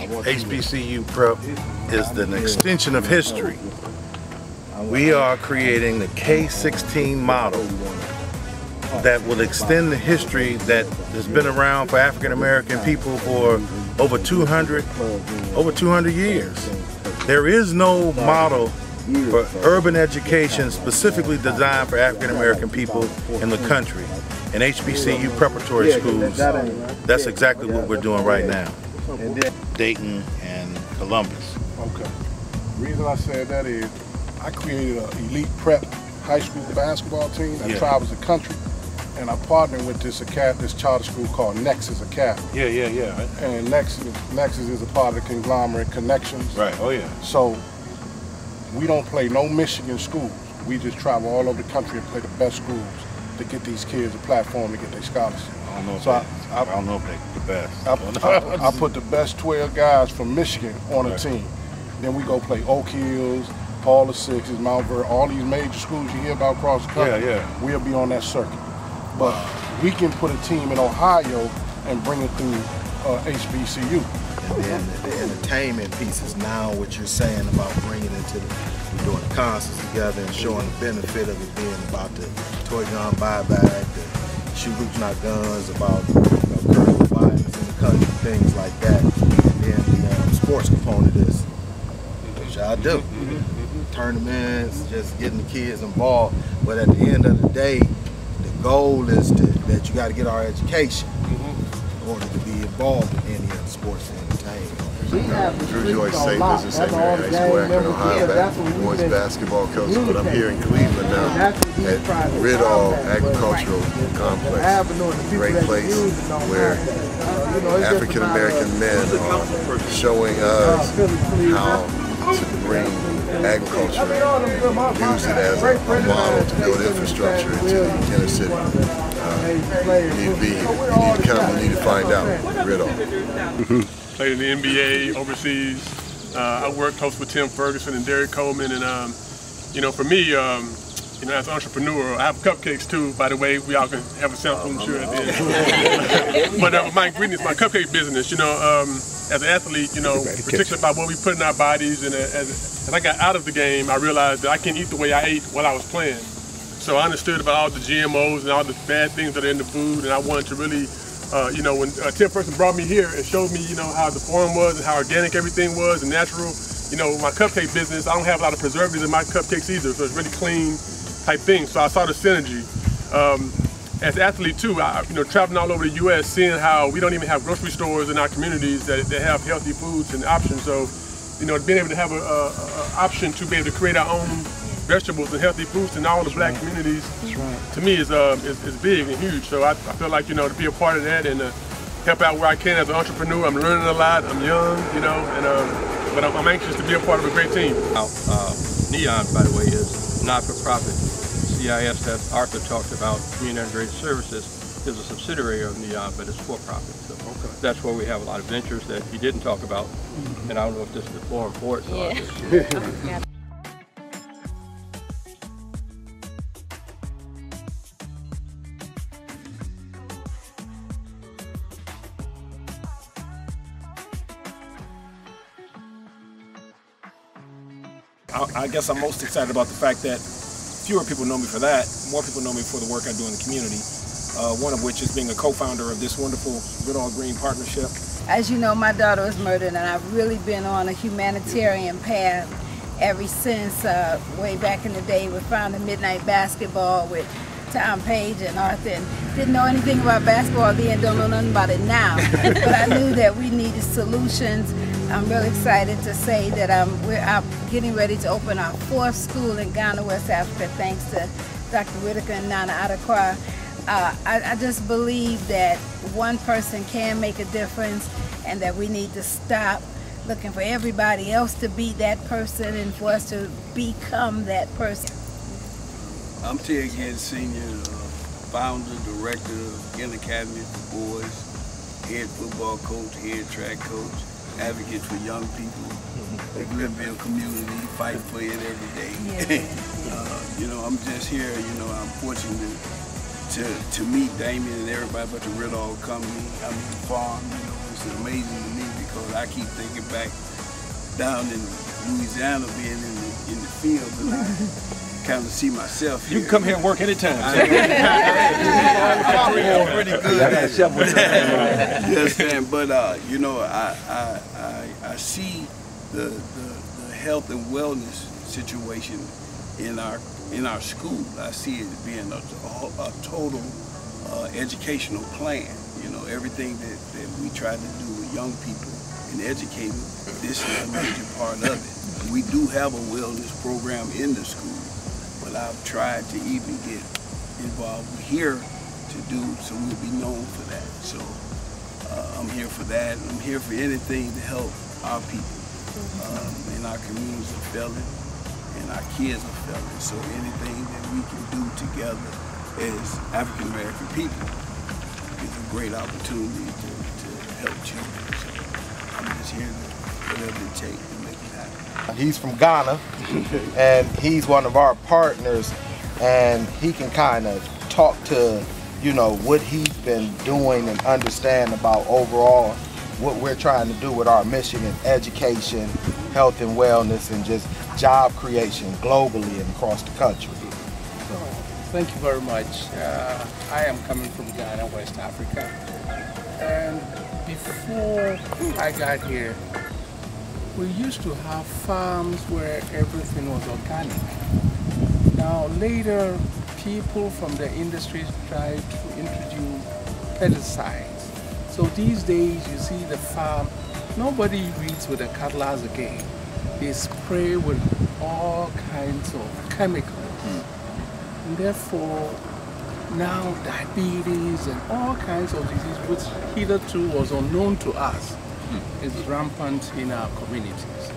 HBCU Prep is an extension of history. We are creating the K-16 model that will extend the history that has been around for African American people for over 200 years. There is no model for urban education specifically designed for African American people in the country. In HBCU preparatory schools, that's exactly what we're doing right now. Dayton and Columbus. Okay. The reason I said that is I created an elite prep high school basketball team that travels the country, and I partnered with this charter school called Nexus Academy. Yeah. And Nexus is a part of the conglomerate Connections. Right. Oh yeah. So we don't play no Michigan schools. We just travel all over the country and play the best schools to get these kids a platform to get their scholarship. I don't know if so I don't know if they're the best. I put the best 12 guys from Michigan on a team. Then we go play Oak Hills, Paul VI, Mount Vernon, all these major schools you hear about across the country. We'll be on that circuit. But we can put a team in Ohio and bring it through HBCU. And then the entertainment piece is now what you're saying about bringing it to we're doing concerts together and showing the benefit of it being about the toy gun buyback, the shoot hoops not guns, about current violence in the country, things like that. And then the sports component is which I do. Tournaments, just getting the kids involved. But at the end of the day, the goal is that you got to get our education in order to be involved in any of the sports and entertainment. Drew Joyce, St. Vincent St. Mary High School, Akron, Ohio, boys basketball coach, but I'm here in Cleveland now at Ridall Agricultural Complex. Great place where African American men are showing us how to bring agriculture, use it as a model to build infrastructure into the inner city. You need to come, you need to find out. Ridall. Played in the NBA, overseas. I worked close with Tim Ferguson and Derek Coleman, and for me, as an entrepreneur, I have cupcakes too. By the way, we all can have a sample, I'm sure, at the end. But my ingredients, my cupcake business, as an athlete, particularly about what we put in our bodies, and as I got out of the game, I realized that I can't eat the way I ate while I was playing. So I understood about all the GMOs and all the bad things that are in the food, and I wanted to really when Tim Ferguson brought me here and showed me, how the farm was and how organic everything was and natural, my cupcake business, I don't have a lot of preservatives in my cupcakes either, so it's really clean type thing. So I saw the synergy. As an athlete too, traveling all over the U.S., seeing how we don't even have grocery stores in our communities that have healthy foods and options. So, being able to have an option to be able to create our own vegetables and healthy foods in all the black communities, to me is big and huge. So I feel like to be a part of that and help out where I can as an entrepreneur. I'm learning a lot. I'm young, but I'm anxious to be a part of a great team. Neon, by the way, is not for profit. CIS that Arthur talked about, Community Integrated Services, is a subsidiary of Neon, but it's for profit. So that's where we have a lot of ventures that he didn't talk about, and I don't know if this is the forum for it. So I guess I'm most excited about the fact that fewer people know me for that, more people know me for the work I do in the community, one of which is being a co-founder of this wonderful Ridall Green partnership. As you know, my daughter was murdered, and I've really been on a humanitarian path ever since way back in the day with Founding Midnight Basketball with Tom Page and Arthur, and didn't know anything about basketball then, don't know nothing about it now. But I knew that we needed solutions. I'm really excited to say that we're getting ready to open our 4th school in Ghana, West Africa, thanks to Dr. Whitaker and Nana Adekwa. I just believe that one person can make a difference, and that we need to stop looking for everybody else to be that person and for us to become that person. I'm Ted Gibbs, Senior, founder, director of Ginn Academy for Boys, head football coach, head track coach, advocate for young people that live in a community, fight for it every day. I'm just here, I'm fortunate to meet Damien and everybody but the Ridall company. I mean, the farm, it's amazing to me because because I keep thinking back down in Louisiana, being in the field, and I kind of see myself here. You can come here and work anytime. I'm pretty good at it. You understand? But you know, I see the health and wellness situation in our school. I see it being a total educational plan. You know, everything that we try to do with young people and educate them, this is a major part of it. We do have a wellness program in the school, but I've tried to even get involved here to do so we'll be known for that. So I'm here for that. I'm here for anything to help our people. And our communities are failing, and our kids are failing. So anything that we can do together as African American people is a great opportunity to help children. So I'm just here to whatever it takes to make it happen. He's from Ghana, and he's one of our partners, and he can kind of talk to, you know, what he's been doing and understand about overall what we're trying to do with our mission in education, health and wellness, and just job creation globally and across the country. Thank you very much. I am coming from Ghana, West Africa. And before I got here, we used to have farms where everything was organic. Now later, people from the industries tried to introduce pesticides. So these days you see the farm, nobody weeds with the cutlass again. They spray with all kinds of chemicals. And therefore, now diabetes and all kinds of disease, which hitherto was unknown to us, is rampant in our communities.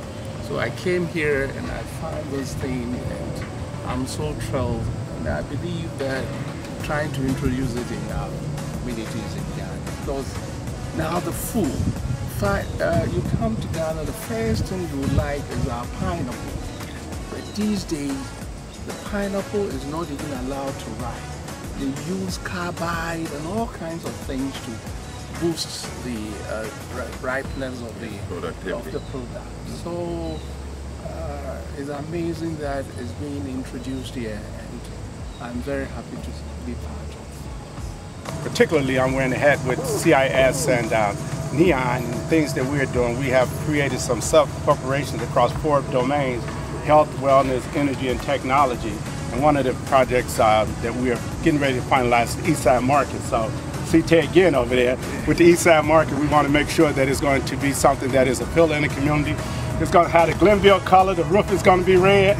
So I came here and I found this thing, and I'm so thrilled. And I believe that trying to introduce it in our communities in Ghana, because now the food, you come to Ghana, the first thing you like is our pineapple. But these days, the pineapple is not even allowed to ripe. They use carbide and all kinds of things to boost the ripeness of the product. So it's amazing that it's being introduced here, and I'm very happy to be part of. Particularly, I'm wearing a hat with CIS and NEON and things that we're doing. We have created some sub-corporations across 4 domains: health, wellness, energy, and technology. And one of the projects that we are getting ready to finalize is the Eastside Market. So see Ted again over there. With the Eastside Market, we want to make sure that it's going to be something that is appealing in the community. It's going to have the Glenville color. The roof is going to be red.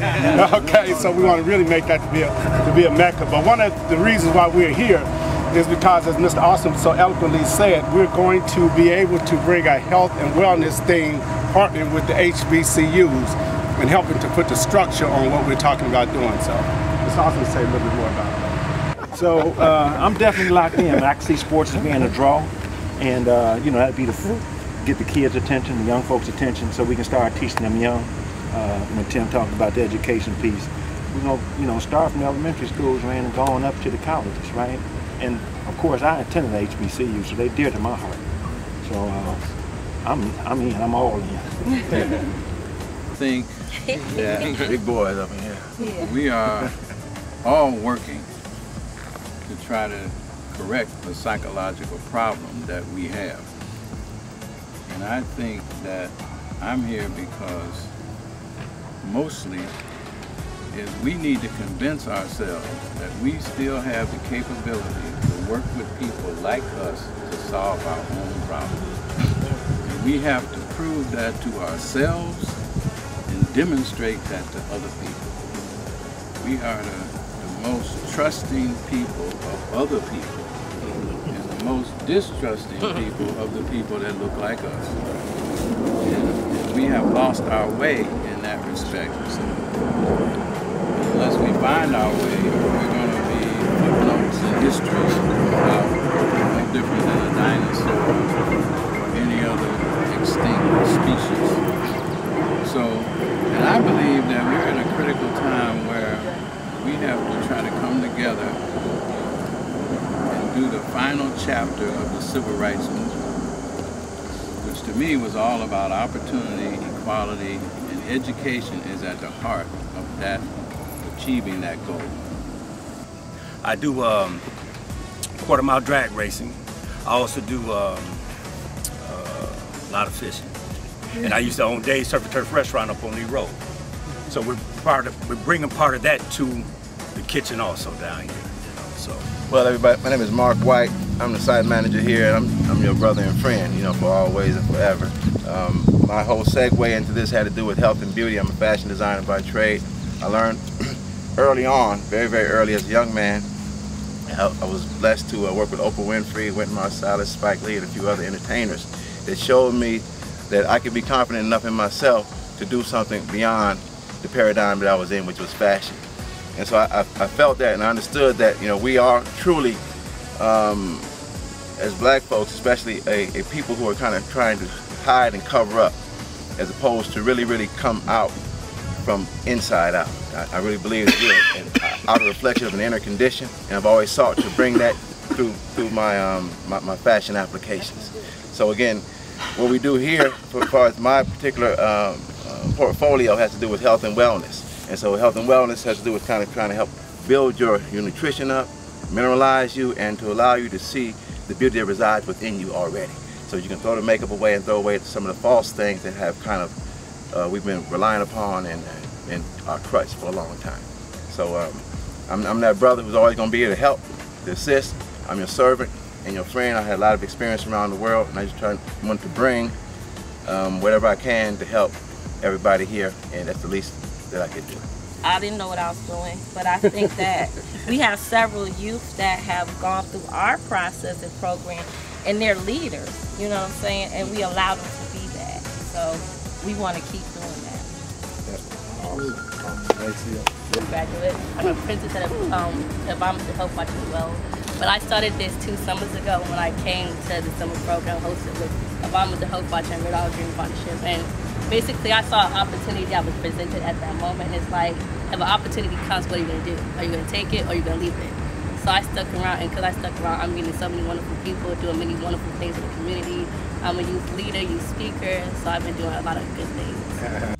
Okay, so we want to really make that to be a mecca. But one of the reasons why we're here is because, as Mr. Austin so eloquently said, we're going to be able to bring a health and wellness thing, partnering with the HBCUs and helping to put the structure on what we're talking about doing. So Mr. Austin will say a little bit more about it. So I'm definitely locked in. I can see sports as being a draw, and you know, that'd be get the kids' attention, the young folks' attention, so we can start teaching them young. When Tim talked about the education piece, we're gonna, you know, start from the elementary schools, man, and going up to the colleges, right? And of course, I attended HBCU, so they're dear to my heart. So I'm in. I'm all in. I think that big boys up in here. Yeah. We are all working to try to correct the psychological problem that we have. And I think that I'm here because mostly is we need to convince ourselves that we still have the capability to work with people like us to solve our own problems. And we have to prove that to ourselves and demonstrate that to other people. We are the most trusting people of other people and the most distrusting people of the people that look like us. And we have lost our way in that respect. So, unless we find our way, we're going to be footnotes in history, no different than a dinosaur or any other extinct species. So, and I believe that we're in a critical time where we have to try to come together and do the final chapter of the Civil Rights Movement, which to me was all about opportunity, equality, and education is at the heart of that, achieving that goal. I do quarter-mile drag racing. I also do a lot of fishing. And I used to own Dave's Surf and Turf restaurant up on Lee Road. So we're bringing part of that to the kitchen also down here. So. Well, everybody, my name is Mark White. I'm the site manager here, and I'm your brother and friend, you know, for always and forever. My whole segue into this had to do with health and beauty. I'm a fashion designer by trade. I learned early on, very, very early as a young man. I was blessed to work with Oprah Winfrey, Wynton Marsalis, Spike Lee, and a few other entertainers that showed me that I could be confident enough in myself to do something beyond the paradigm that I was in, which was fashion. And so I felt that, and I understood that, you know, we are truly, as black folks, especially a people who are kind of trying to hide and cover up, as opposed to really, really come out from inside out. I really believe that we're an outer reflection of an inner condition, and I've always sought to bring that through my my fashion applications. So again, what we do here, as far as my particular portfolio, has to do with health and wellness. And so health and wellness has to do with kind of trying to help build your nutrition up, mineralize you, and to allow you to see the beauty that resides within you already. So you can throw the makeup away and throw away some of the false things that have kind of we've been relying upon and our crutch for a long time. So I'm that brother who's always going to be here to help, to assist. I'm your servant and your friend. I had a lot of experience around the world, and I just want to bring whatever I can to help everybody here, and that's the least that I could do. I didn't know what I was doing, but I think that we have several youth that have gone through our process and program, and they're leaders, you know what I'm saying? And we allow them to be that. So we want to keep doing that. Graduate. I'm a princess at Environmental Health Watch as well. But I started this 2 summers ago when I came to the summer program hosted with Environmental Health Watch and Red All Dream Partnership. And basically, I saw an opportunity that was presented at that moment. It's like, if an opportunity comes, what are you going to do? Are you going to take it or are you going to leave it? So I stuck around, and because I stuck around, I'm meeting so many wonderful people, doing many wonderful things in the community. I'm a youth leader, youth speaker, so I've been doing a lot of good things.